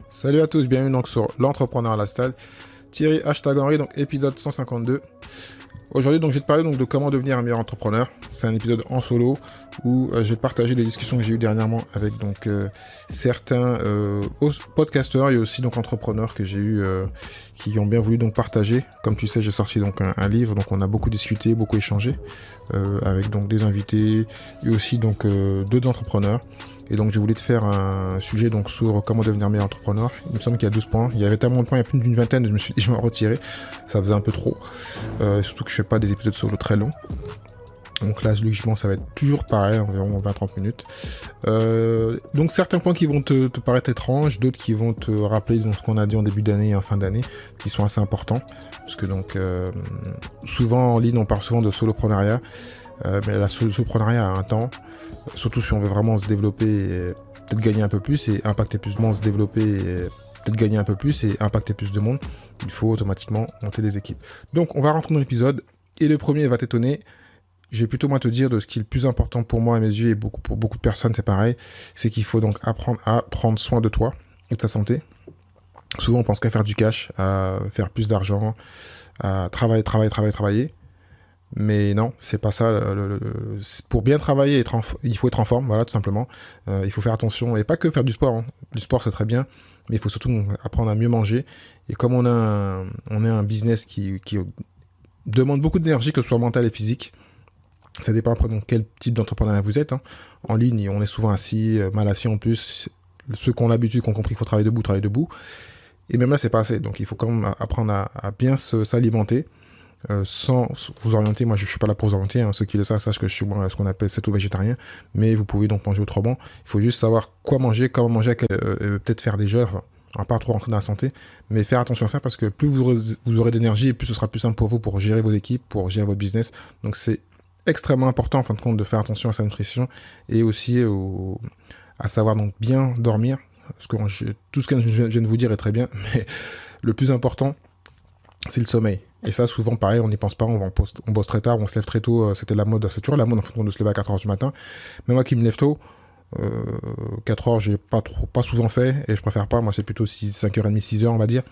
Salut à tous, bienvenue donc sur l'entrepreneur à la stade. Thierry #Henry, donc épisode 152. Aujourd'hui, donc, je vais te parler donc, de comment devenir un meilleur entrepreneur. C'est un épisode en solo où je vais te partager des discussions que j'ai eues dernièrement avec certains podcasteurs et aussi donc entrepreneurs que j'ai eu qui ont bien voulu donc partager. Comme tu sais, j'ai sorti donc un livre, donc on a beaucoup discuté, beaucoup échangé avec donc des invités et aussi donc d'autres entrepreneurs. Et donc je voulais te faire un sujet donc sur comment devenir meilleur entrepreneur. Il me semble qu'il y a 12 points. Il y avait tellement de points, il y a plus d'une vingtaine, je me suis dit je vais en retirer. Ça faisait un peu trop. Surtout que je fais pas des épisodes solo très longs. Donc là, logiquement, ça va être toujours pareil, environ 20-30 minutes. Donc certains points qui vont te paraître étranges, d'autres qui vont te rappeler donc, ce qu'on a dit en début d'année et en fin d'année, qui sont assez importants. Parce que donc, souvent en ligne, on parle souvent de soloprenariat. Mais la soloprenariat a un temps, surtout si on veut vraiment se développer et peut-être gagner un peu plus et impacter plus de monde, se développer et peut-être gagner un peu plus et impacter plus de monde, il faut automatiquement monter des équipes. Donc on va rentrer dans l'épisode et le premier va t'étonner. Je vais plutôt moi te dire de ce qui est le plus important pour moi à mes yeux et pour beaucoup de personnes c'est pareil, c'est qu'il faut donc apprendre à prendre soin de toi et de ta santé. Souvent on pense qu'à faire du cash, à faire plus d'argent, à travailler. Mais non, c'est pas ça. Pour bien travailler, il faut être en forme, voilà, tout simplement. Il faut faire attention, et pas que faire du sport. Hein. Du sport, c'est très bien, mais il faut surtout apprendre à mieux manger. Et comme on a un business qui demande beaucoup d'énergie, que ce soit mentale et physique, ça dépend après donc quel type d'entrepreneur vous êtes. Hein. En ligne, on est souvent assis, mal assis en plus. Ceux qui ont l'habitude, qui ont compris qu'il faut travailler debout. Et même là, c'est pas assez. Donc il faut quand même apprendre à bien s'alimenter. Sans vous orienter, moi je suis pas là pour vous orienter, hein. Ceux qui le savent sachent que je suis ce qu'on appelle céto-végétarien, mais vous pouvez donc manger autrement. Il faut juste savoir quoi manger, comment manger, peut-être faire des jeûnes, enfin, on va pas trop rentrer dans la santé, mais faire attention à ça parce que plus vous aurez d'énergie et plus ce sera plus simple pour vous pour gérer vos équipes, pour gérer votre business. Donc c'est extrêmement important en fin de compte de faire attention à sa nutrition et aussi à savoir donc bien dormir, parce que tout ce que je viens de vous dire est très bien, mais le plus important c'est le sommeil. Et ça, souvent, pareil, on n'y pense pas, on bosse très tard, on se lève très tôt, c'était la mode, c'est toujours la mode en fait, de se lever à 4h du matin. Mais moi qui me lève tôt, 4h, j'ai pas souvent fait, et je préfère pas, moi c'est plutôt 5h30, 6h, on va dire.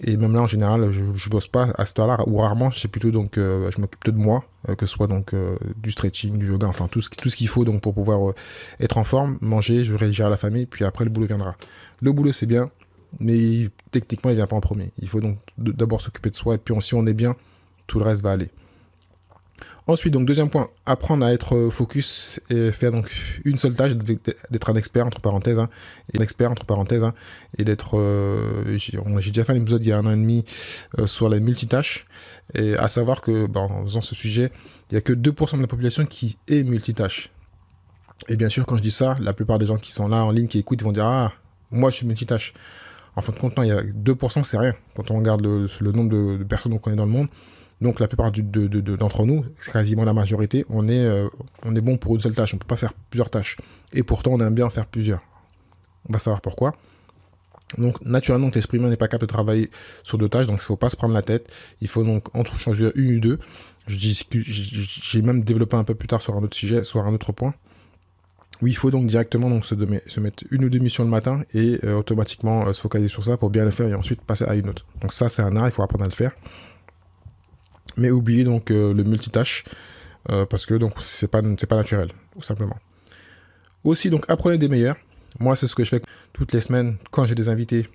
Et même là, en général, je bosse pas à cette heure-là, ou rarement, c'est plutôt donc, je m'occupe de moi, que ce soit donc du stretching, du yoga, enfin tout ce qu'il faut donc pour pouvoir être en forme, manger, je réagir à la famille, puis après le boulot viendra. Le boulot c'est bien, mais techniquement il vient pas en premier. Il faut donc d'abord s'occuper de soi et puis si on est bien, tout le reste va aller. Ensuite, donc deuxième point, apprendre à être focus et faire donc une seule tâche, d'être un expert entre parenthèses, hein, et d'être. J'ai déjà fait un épisode il y a 1 an et demi sur la multitâche, et à savoir que en faisant ce sujet, il y a que 2% de la population qui est multitâche. Et bien sûr, quand je dis ça, la plupart des gens qui sont là en ligne, qui écoutent, vont dire ah moi je suis multitâche. En fin de compte, non, il y a 2%, c'est rien. Quand on regarde le nombre de personnes qu'on est dans le monde, donc la plupart d'entre nous, c'est quasiment la majorité, on est bon pour une seule tâche. On ne peut pas faire plusieurs tâches. Et pourtant, on aime bien en faire plusieurs. On va savoir pourquoi. Donc, naturellement, l'esprit humain n'est pas capable de travailler sur 2 tâches, donc il ne faut pas se prendre la tête. Il faut donc entre choisir une ou deux. J'ai même développé un peu plus tard sur un autre sujet, sur un autre point. Oui, il faut donc directement donc, se mettre 1 ou 2 missions le matin et automatiquement se focaliser sur ça pour bien le faire et ensuite passer à une autre. Donc ça, c'est un art, il faut apprendre à le faire. Mais oubliez donc le multitâche parce que donc c'est pas naturel, tout simplement. Aussi, donc apprenez des meilleurs. Moi, c'est ce que je fais toutes les semaines quand j'ai des invités,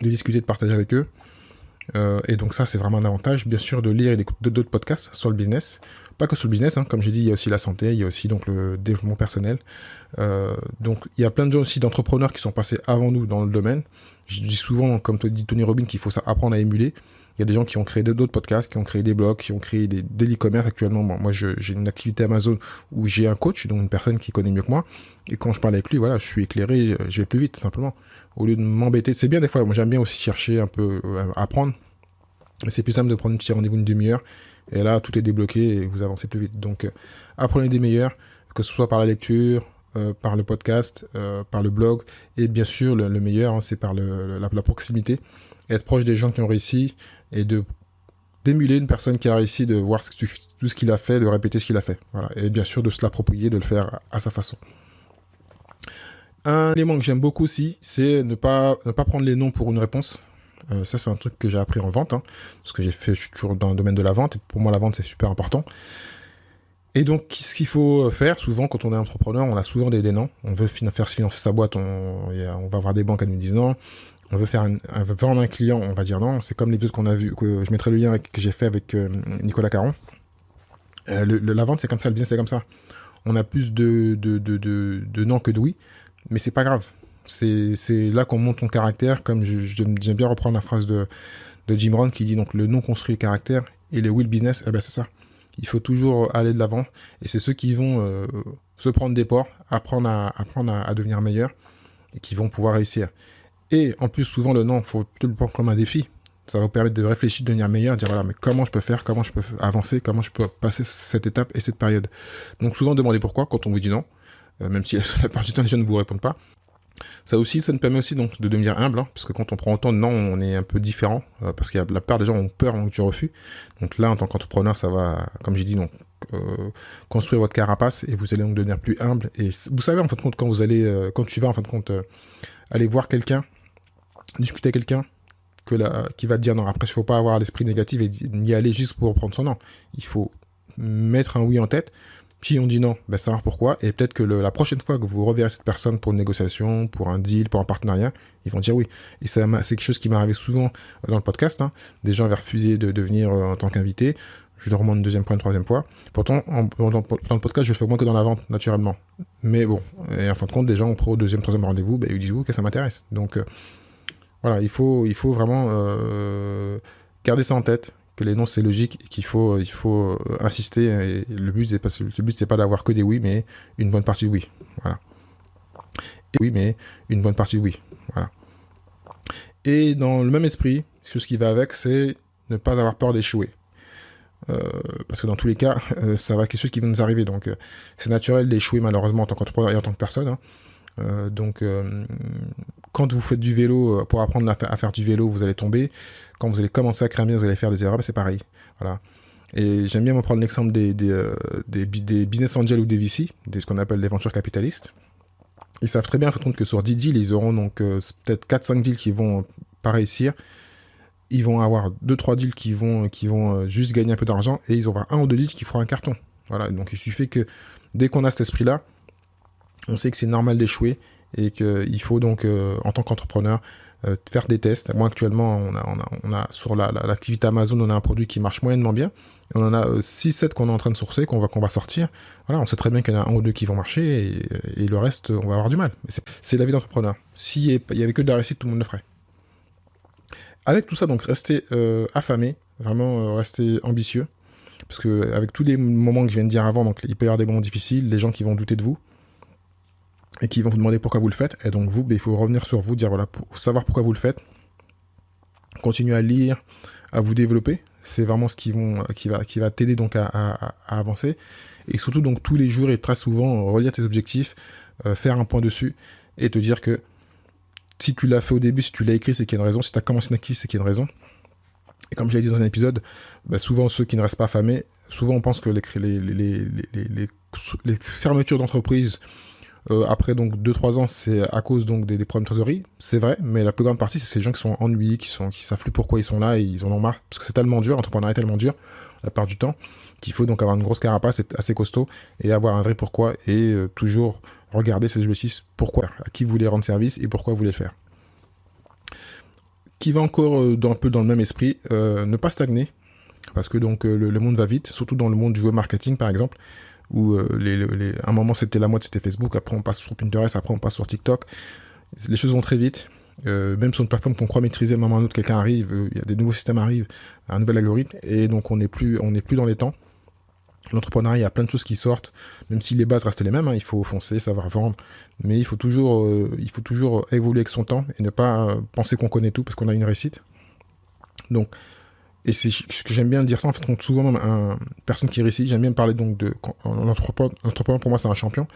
de discuter, de partager avec eux. Et donc ça, c'est vraiment un avantage, bien sûr, de lire et d'écouter d'autres podcasts sur le business. Pas que sur le business, hein, comme j'ai dit, il y a aussi la santé, il y a aussi donc le développement personnel. Donc il y a plein de gens aussi d'entrepreneurs qui sont passés avant nous dans le domaine. Je dis souvent, comme dit Tony Robbins, qu'il faut apprendre à émuler. Il y a des gens qui ont créé d'autres podcasts, qui ont créé des blogs, qui ont créé des e-commerce actuellement. Bon, moi, j'ai une activité Amazon où j'ai un coach, donc une personne qui connaît mieux que moi. Et quand je parle avec lui, voilà, je suis éclairé, je vais plus vite, tout simplement. Au lieu de m'embêter, c'est bien des fois. Moi, j'aime bien aussi chercher un peu à apprendre. Mais c'est plus simple de prendre un petit rendez-vous d'une demi-heure. Et là, tout est débloqué et vous avancez plus vite. Donc, apprenez des meilleurs, que ce soit par la lecture, par le podcast, par le blog. Et bien sûr, le meilleur, hein, c'est par la proximité. Être proche des gens qui ont réussi et d'émuler une personne qui a réussi, de voir tout ce qu'il a fait, de répéter ce qu'il a fait. Voilà. Et bien sûr, de se l'approprier, de le faire à sa façon. Un élément que j'aime beaucoup aussi, c'est ne pas prendre les noms pour une réponse. Ça, c'est un truc que j'ai appris en vente, hein, parce que je suis toujours dans le domaine de la vente, et pour moi, la vente, c'est super important. Et donc, ce qu'il faut faire, souvent, quand on est entrepreneur, on a souvent des noms. On veut faire financer sa boîte, on va avoir des banques à nous dire non. On veut vendre un client, on va dire non. C'est comme l'épisode qu'on a vu, que je mettrai le lien que j'ai fait avec Nicolas Caron. La vente, c'est comme ça, le business, c'est comme ça. On a plus de non que de oui, mais c'est pas grave. C'est là qu'on monte ton caractère, comme j'aime bien reprendre la phrase de Jim Rohn qui dit donc le non construit le caractère et le oui le business, eh ben c'est ça. Il faut toujours aller de l'avant et c'est ceux qui vont se prendre des ports, apprendre à devenir meilleurs et qui vont pouvoir réussir. Et en plus, souvent le non, il faut plutôt le prendre comme un défi. Ça va vous permettre de réfléchir, de devenir meilleur, de dire voilà, mais comment je peux faire, comment je peux avancer, comment je peux passer cette étape et cette période. Donc souvent demandez pourquoi quand on vous dit non, même si la plupart du temps les gens ne vous répondent pas. Ça nous permet aussi donc de devenir humble, hein, parce que quand on prend autant de non, on est un peu différent, parce qu'il y a la plupart des gens ont peur que tu refuses. Donc là, en tant qu'entrepreneur, ça va, comme j'ai dit, donc construire votre carapace et vous allez donc devenir plus humble. Et vous savez en fin de compte quand tu vas en fin de compte aller voir quelqu'un, discuter avec quelqu'un, qui va te dire non. Après, il ne faut pas avoir l'esprit négatif et y aller juste pour prendre son non. Il faut mettre un oui en tête. Si on dit non, ben savoir pourquoi. Et peut-être que la prochaine fois que vous reverrez cette personne pour une négociation, pour un deal, pour un partenariat, ils vont dire oui. Et c'est quelque chose qui m'est arrivé souvent dans le podcast. Hein. Des gens avaient refusé de venir en tant qu'invité. Je leur demande une deuxième fois, une troisième fois. Pourtant, dans le podcast, je le fais moins que dans la vente, naturellement. Mais bon, et en fin de compte, des gens ont pris au deuxième, troisième rendez-vous, ben, ils disent oui, que ça m'intéresse. Donc, voilà, il faut vraiment garder ça en tête, que les noms c'est logique et qu'il faut insister. Et le but c'est pas d'avoir que des oui, mais une bonne partie de oui. Voilà. Et oui, mais une bonne partie de oui. Voilà. Et dans le même esprit, ce qui va avec, c'est ne pas avoir peur d'échouer. Parce que dans tous les cas, ça va être quelque chose qui va nous arriver. Donc, c'est naturel d'échouer malheureusement en tant qu'entrepreneur et en tant que personne. Hein. Quand vous faites du vélo, pour apprendre à faire du vélo, vous allez tomber. Quand vous allez commencer à créer un business, vous allez faire des erreurs, c'est pareil. Voilà. Et j'aime bien me prendre l'exemple des business angels ou des VC, ce qu'on appelle des ventures capitalistes. Ils savent très bien, en fin de compte, que sur 10 deals, ils auront donc peut-être 4-5 deals qui vont pas réussir. Ils vont avoir 2-3 deals qui vont juste gagner un peu d'argent et ils vont avoir 1 ou 2 deals qui feront un carton. Voilà. Donc il suffit que dès qu'on a cet esprit-là, on sait que c'est normal d'échouer et qu'il faut donc, en tant qu'entrepreneur, faire des tests. Moi, actuellement, on a sur l'activité Amazon, on a un produit qui marche moyennement bien. Et on en a 6-7 qu'on est en train de sourcer, qu'on va sortir. Voilà, on sait très bien qu'il y en a 1 ou 2 qui vont marcher et le reste, on va avoir du mal. C'est la vie d'entrepreneur. S'il n'y avait que de la réussite, tout le monde le ferait. Avec tout ça, donc, restez affamé, vraiment restez ambitieux. Parce qu'avec tous les moments que je viens de dire avant, donc, il peut y avoir des moments difficiles, les gens qui vont douter de vous, et qui vont vous demander pourquoi vous le faites. Et donc vous, il faut revenir sur vous, dire voilà, pour savoir pourquoi vous le faites. Continuez à lire, à vous développer. C'est vraiment ce qui va t'aider donc à avancer. Et surtout donc tous les jours et très souvent, relire tes objectifs, faire un point dessus et te dire que si tu l'as fait au début, si tu l'as écrit, c'est qu'il y a une raison. Si tu as commencé une activité, c'est qu'il y a une raison. Et comme j'avais dit dans un épisode, souvent ceux qui ne restent pas affamés, souvent on pense que les fermetures d'entreprises après donc 2-3 ans, c'est à cause donc des problèmes de trésorerie, c'est vrai, mais la plus grande partie, c'est ces gens qui sont ennuyés, qui savent plus pourquoi ils sont là et ils en ont marre, parce que c'est tellement dur, l'entrepreneuriat est tellement dur, la part du temps, qu'il faut donc avoir une grosse carapace, être assez costaud et avoir un vrai pourquoi et toujours regarder ses objectifs, pourquoi, à qui vous voulez rendre service et pourquoi vous voulez le faire. Qui va encore un peu dans le même esprit, ne pas stagner, parce que donc le monde va vite, surtout dans le monde du web marketing par exemple, où à un moment c'était la mode, c'était Facebook, après on passe sur Pinterest, après on passe sur TikTok. Les choses vont très vite, même sur une plateforme qu'on croit maîtriser, à un moment ou un autre, quelqu'un arrive, il y a des nouveaux systèmes arrivent, un nouvel algorithme, et donc on n'est plus dans les temps. L'entrepreneuriat, il y a plein de choses qui sortent, même si les bases restent les mêmes, hein, il faut foncer, savoir vendre, mais il faut toujours évoluer avec son temps et ne pas penser qu'on connaît tout parce qu'on a une réussite. Donc, et c'est ce que j'aime bien dire ça, en fait, quand souvent même une personne qui réussit, j'aime bien parler donc l'entrepreneur pour moi c'est un champion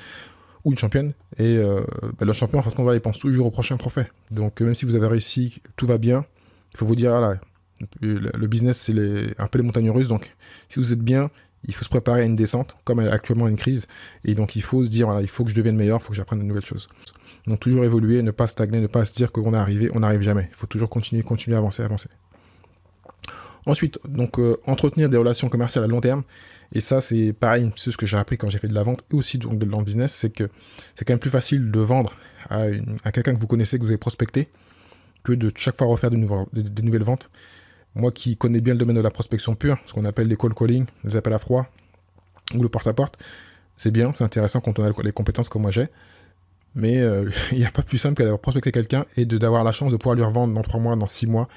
ou une championne, et le champion en fait il pense toujours au prochain trophée. Donc même si vous avez réussi, tout va bien, il faut vous dire voilà, le business c'est un peu les montagnes russes, donc si vous êtes bien, il faut se préparer à une descente, comme actuellement à une crise, et donc il faut se dire voilà, il faut que je devienne meilleur, il faut que j'apprenne de nouvelles choses. Donc toujours évoluer, ne pas stagner, ne pas se dire qu'on est arrivé, on n'arrive jamais. Il faut toujours continuer, avancer. Ensuite, donc entretenir des relations commerciales à long terme. Et ça, c'est pareil, c'est ce que j'ai appris quand j'ai fait de la vente et aussi donc, dans le business, c'est que c'est quand même plus facile de vendre à quelqu'un que vous connaissez, que vous avez prospecté, que de chaque fois refaire des nouvelles ventes. Moi qui connais bien le domaine de la prospection pure, ce qu'on appelle les cold calling, les appels à froid ou le porte-à-porte, c'est bien, c'est intéressant quand on a les compétences comme moi j'ai. Mais il n'y a pas plus simple que d'avoir prospecté quelqu'un et d'avoir la chance de pouvoir lui revendre dans 3 mois, dans 6 mois,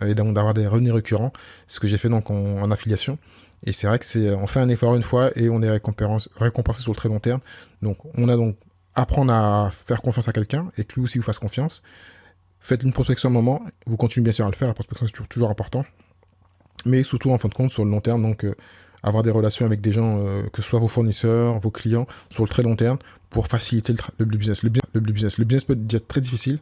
et donc d'avoir des revenus récurrents. C'est ce que j'ai fait donc en affiliation. Et c'est vrai que on fait un effort une fois et on est récompensé sur le très long terme. Donc on a donc apprendre à faire confiance à quelqu'un et que lui aussi vous fasse confiance. Faites une prospection à un moment, vous continuez bien sûr à le faire, la prospection c'est toujours important. Mais surtout en fin de compte sur le long terme, donc avoir des relations avec des gens, que ce soit vos fournisseurs, vos clients, sur le très long terme, pour faciliter le business. Le business peut être très difficile.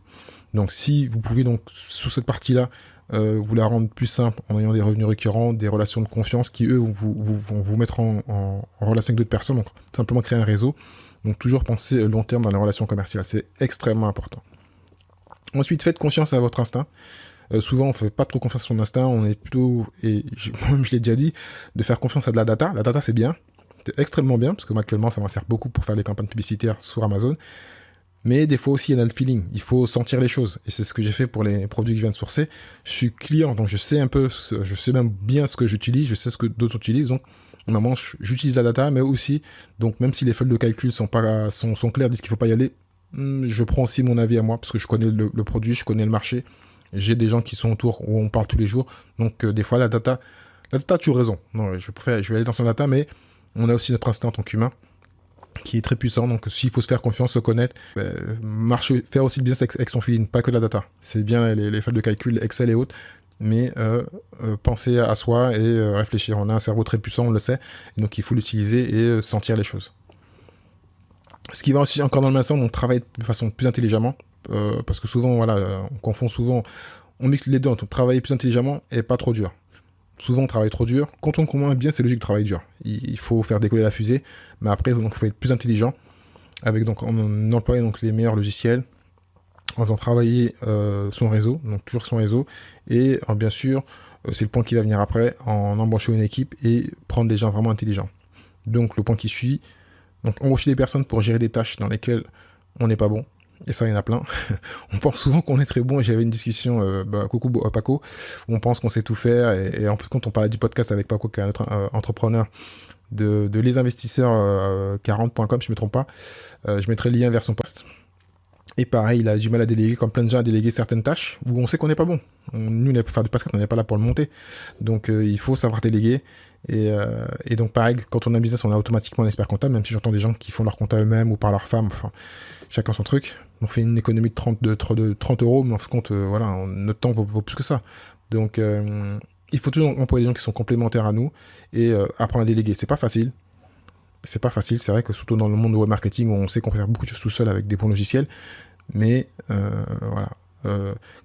Donc si vous pouvez donc sur cette partie-là vous la rendre plus simple en ayant des revenus récurrents, des relations de confiance qui eux vont vous mettre en relation avec d'autres personnes, donc simplement créer un réseau. Donc toujours penser long terme dans les relations commerciales, c'est extrêmement important. Ensuite, faites confiance à votre instinct. Souvent, on ne fait pas trop confiance à son instinct, on est plutôt, et moi-même je l'ai déjà dit, de faire confiance à de la data. La data, c'est bien, c'est extrêmement bien, parce que moi, actuellement, ça m'en sert beaucoup pour faire des campagnes publicitaires sur Amazon. Mais des fois aussi, il y a le feeling, il faut sentir les choses. Et c'est ce que j'ai fait pour les produits que je viens de sourcer. Je suis client, donc je sais un peu, je sais même bien ce que j'utilise, je sais ce que d'autres utilisent. Donc, normalement, j'utilise la data, mais aussi, donc même si les feuilles de calcul sont claires, disent qu'il ne faut pas y aller, je prends aussi mon avis à moi, parce que je connais le produit, je connais le marché. J'ai des gens qui sont autour où on parle tous les jours. Donc, des fois, la data a toujours raison. Non, je vais aller dans son data, mais on a aussi notre instinct en tant qu'humain qui est très puissant. Donc, s'il faut se faire confiance, se connaître, faire aussi le business avec son feeling, pas que la data. C'est bien les feuilles de calcul, Excel et autres, mais penser à soi et réfléchir. On a un cerveau très puissant, on le sait, et donc il faut l'utiliser et sentir les choses. Ce qui va aussi encore dans le même sens, on travaille de façon plus intelligemment. Parce que souvent, voilà, on confond souvent, on mixe les deux entre travailler plus intelligemment et pas trop dur. Souvent, on travaille trop dur. Quand on comprend bien, c'est logique de travailler dur. Il faut faire décoller la fusée, mais après, il faut être plus intelligent, en employant donc les meilleurs logiciels, en faisant travailler son réseau, donc toujours son réseau, et bien sûr, c'est le point qui va venir après, en embauchant une équipe et prendre des gens vraiment intelligents. Donc, le point qui suit, donc embaucher des personnes pour gérer des tâches dans lesquelles on n'est pas bon. Et ça, il y en a plein. On pense souvent qu'on est très bon. J'avais une discussion, coucou Paco, où on pense qu'on sait tout faire. Et en plus, quand on parlait du podcast avec Paco, qui est un autre entrepreneur de lesinvestisseurs40.com, je ne me trompe pas, je mettrai le lien vers son post. Et pareil, il a du mal à déléguer, comme plein de gens, à déléguer certaines tâches où on sait qu'on n'est pas bon. Nous, pour faire du podcast, on n'est pas là pour le monter. Donc, il faut savoir déléguer. Et donc, pareil, quand on a un business, on a automatiquement un expert comptable, même si j'entends des gens qui font leur compta eux-mêmes ou par leur femme. Enfin, chacun son truc. On fait une économie de 30 euros, mais en fin de compte, voilà, notre temps vaut plus que ça. Donc, il faut toujours employer des gens qui sont complémentaires à nous et apprendre à déléguer. C'est pas facile, c'est vrai que surtout dans le monde du web marketing, on sait qu'on peut faire beaucoup de choses tout seul avec des bons logiciels, mais voilà.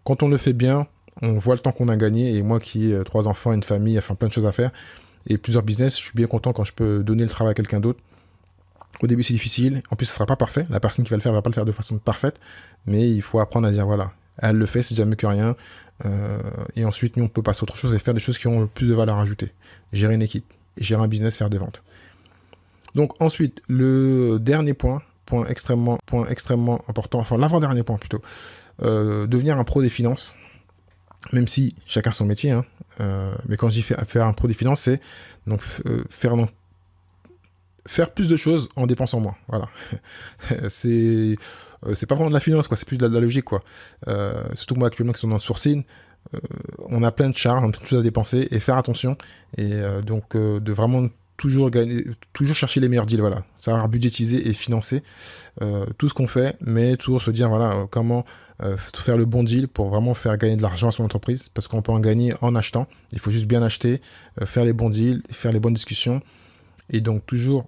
Quand on le fait bien, on voit le temps qu'on a gagné, et moi qui ai 3 enfants, une famille, enfin plein de choses à faire, et plusieurs business, je suis bien content quand je peux donner le travail à quelqu'un d'autre. Au début, c'est difficile. En plus, ce ne sera pas parfait. La personne qui va le faire ne va pas le faire de façon parfaite. Mais il faut apprendre à dire, voilà, elle le fait, c'est déjà mieux que rien. Et ensuite, nous, on peut passer à autre chose et faire des choses qui ont le plus de valeur ajoutée. Gérer une équipe, gérer un business, faire des ventes. Donc ensuite, le dernier point extrêmement important, enfin l'avant-dernier point plutôt, devenir un pro des finances. Même si chacun son métier, hein, mais quand je dis faire un pro des finances, c'est donc faire plus de choses en dépensant moins. Voilà. C'est pas vraiment de la finance, quoi. C'est plus de la logique, quoi. Surtout que moi, actuellement, qui sont dans le sourcing, on a plein de charges, on a plein de choses à dépenser, et faire attention. Et donc, de vraiment toujours chercher les meilleurs deals, voilà. Savoir budgétiser et financer tout ce qu'on fait, mais toujours se dire, voilà, comment faire le bon deal pour vraiment faire gagner de l'argent à son entreprise, parce qu'on peut en gagner en achetant. Il faut juste bien acheter, faire les bons deals, faire les bonnes discussions, et donc toujours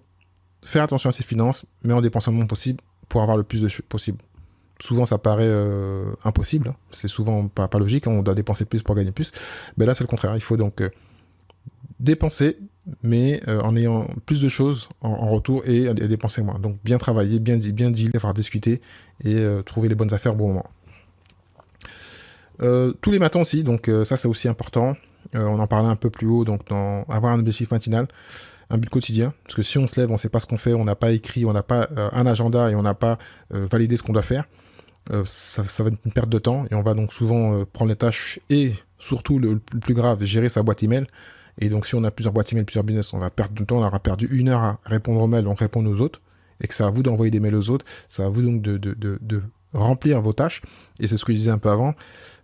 faire attention à ses finances, mais en dépensant le moins possible pour avoir le plus de possible. Souvent, ça paraît impossible. Hein. C'est souvent pas logique. On doit dépenser plus pour gagner plus. Mais là, c'est le contraire. Il faut donc dépenser, mais en ayant plus de choses en retour et à dépenser moins. Donc bien travailler, bien dealer, avoir discuter et trouver les bonnes affaires au bon moment. Tous les matins aussi, donc ça c'est aussi important. On en parlait un peu plus haut, donc avoir un objectif matinal, un but quotidien, parce que si on se lève, on ne sait pas ce qu'on fait, on n'a pas écrit, on n'a pas un agenda et on n'a pas validé ce qu'on doit faire, ça va être une perte de temps et on va donc souvent prendre les tâches et surtout le plus grave, gérer sa boîte email. Et donc si on a plusieurs boîtes email, plusieurs business, on va perdre du temps, on aura perdu 1 heure à répondre aux mails, donc répondre aux autres, et que c'est à vous d'envoyer des mails aux autres, c'est à vous donc de remplir vos tâches, et c'est ce que je disais un peu avant.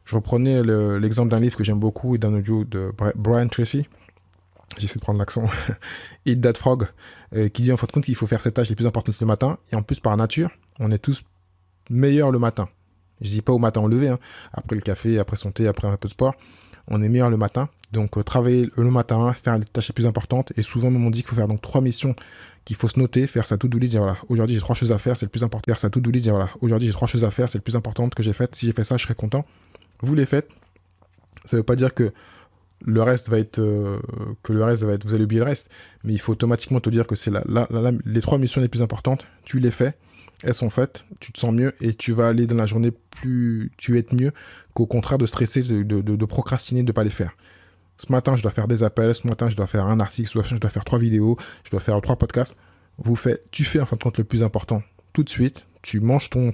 Je reprenais l'exemple d'un livre que j'aime beaucoup et d'un audio de Brian Tracy, j'essaie de prendre l'accent, Eat That Frog, qui dit en fin de compte qu'il faut faire ces tâches les plus importantes le matin, et en plus par nature, on est tous meilleurs le matin. Je dis pas au matin au lever, hein. Après le café, après son thé, après un peu de sport, on est meilleur le matin. Donc travailler le matin, faire les tâches les plus importantes, et souvent même on dit qu'il faut faire donc 3 missions qu'il faut se noter, faire sa to-do list, dire voilà, aujourd'hui j'ai 3 choses à faire, c'est le plus important. Faire sa to-do list, dire voilà, aujourd'hui j'ai 3 choses à faire, c'est le plus important que j'ai fait. Si j'ai fait ça, je serai content. Vous les faites. Ça veut pas dire que le reste va être, vous allez oublier le reste, mais il faut automatiquement te dire que c'est les 3 missions les plus importantes, tu les fais, elles sont faites, tu te sens mieux et tu vas aller dans la journée tu vas être mieux qu'au contraire de stresser, de procrastiner, de ne pas les faire. Ce matin, je dois faire des appels, ce matin, je dois faire un article, je dois faire 3 vidéos, je dois faire 3 podcasts. Tu fais en fin de compte le plus important tout de suite, tu manges ton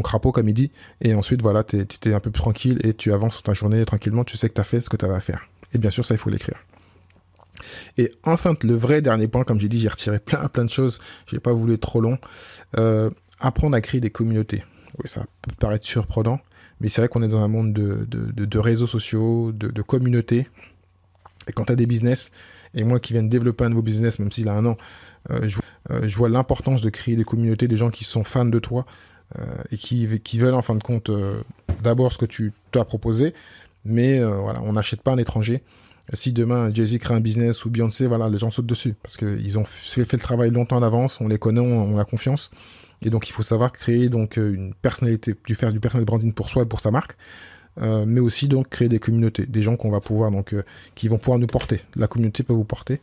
crapaud comme il dit, et ensuite voilà, t'es un peu plus tranquille et tu avances sur ta journée tranquillement, tu sais que t'as fait ce que t'avais à faire. Et bien sûr ça il faut l'écrire. Et enfin le vrai dernier point, comme j'ai dit, j'ai retiré plein de choses, j'ai pas voulu être trop long. Apprendre à créer des communautés. Oui, ça peut paraître surprenant, mais c'est vrai qu'on est dans un monde de réseaux sociaux, de communautés, et quand t'as des business, et moi qui viens de développer un nouveau business, même s'il a 1 an, je vois l'importance de créer des communautés, des gens qui sont fans de toi et qui veulent en fin de compte d'abord ce que tu t'as proposé, mais voilà, on n'achète pas un étranger. Si demain Jay-Z crée un business ou Beyoncé, voilà, les gens sautent dessus parce qu'ils ont fait le travail longtemps en avance, on les connaît, on a confiance, et donc il faut savoir créer donc une personnalité, faire du personal branding pour soi et pour sa marque. Mais aussi donc créer des communautés, des gens qu'on va pouvoir donc qui vont pouvoir nous porter. La communauté peut vous porter.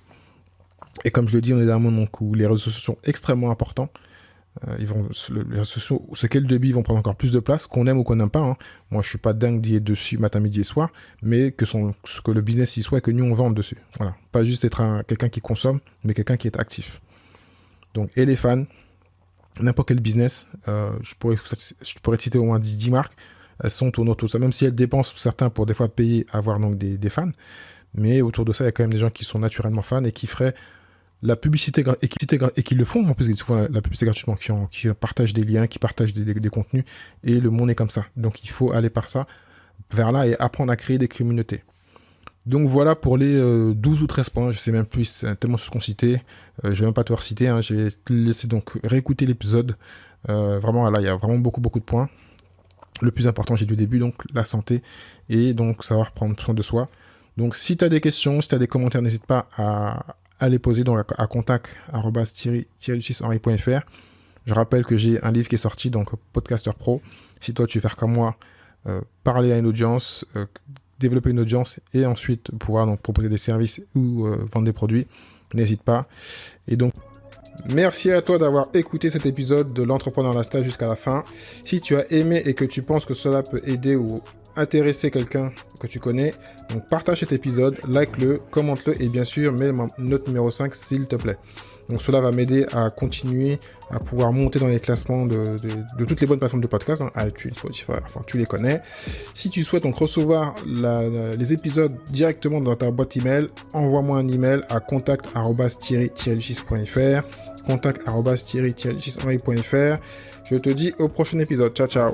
Et comme je le dis, on est dans un monde donc, où les réseaux sociaux sont extrêmement importants. Les réseaux sociaux, ce qu'est le début, ils vont prendre encore plus de place, qu'on aime ou qu'on n'aime pas. Hein. Moi, je suis pas dingue d'y être dessus matin, midi et soir, mais que le business y soit et que nous on vende dessus. Voilà, pas juste être quelqu'un qui consomme, mais quelqu'un qui est actif. Donc, et les fans, n'importe quel business, je pourrais te citer au moins 10 marques. Elles sont autour de ça, même si elles dépensent certains pour des fois payer, avoir donc des fans. Mais autour de ça, il y a quand même des gens qui sont naturellement fans et qui feraient la publicité et qui le font en plus souvent la publicité gratuitement, qui partagent des liens, qui partagent des contenus, et le monde est comme ça. Donc il faut aller vers là et apprendre à créer des communautés. Donc voilà pour les 12 ou 13 points, je sais même plus, c'est tellement ce qu'on citait, je vais même pas te reciter, hein, je vais te laisser donc réécouter l'épisode. Vraiment là, il y a vraiment beaucoup de points. Le plus important, j'ai dit au début, donc la santé et donc savoir prendre soin de soi. Donc si tu as des questions, si tu as des commentaires, n'hésite pas à les poser donc à contact@thierry-henry.fr. Je rappelle que j'ai un livre qui est sorti, donc Podcaster Pro. Si toi tu veux faire comme moi, parler à une audience, développer une audience et ensuite pouvoir donc proposer des services ou vendre des produits, n'hésite pas. Et donc merci à toi d'avoir écouté cet épisode de l'Entrepreneur Lifestyle jusqu'à la fin. Si tu as aimé et que tu penses que cela peut aider ou intéresser quelqu'un que tu connais, donc partage cet épisode, like-le, commente-le et bien sûr mets ma note numéro 5 s'il te plaît. Donc cela va m'aider à continuer à pouvoir monter dans les classements de toutes les bonnes plateformes de podcast, hein, iTunes, Spotify, enfin tu les connais. Si tu souhaites donc recevoir les épisodes directement dans ta boîte email, envoie-moi un email à contact@thierry-6.fr, contact@thierry-6.fr. Je te dis au prochain épisode. Ciao ciao.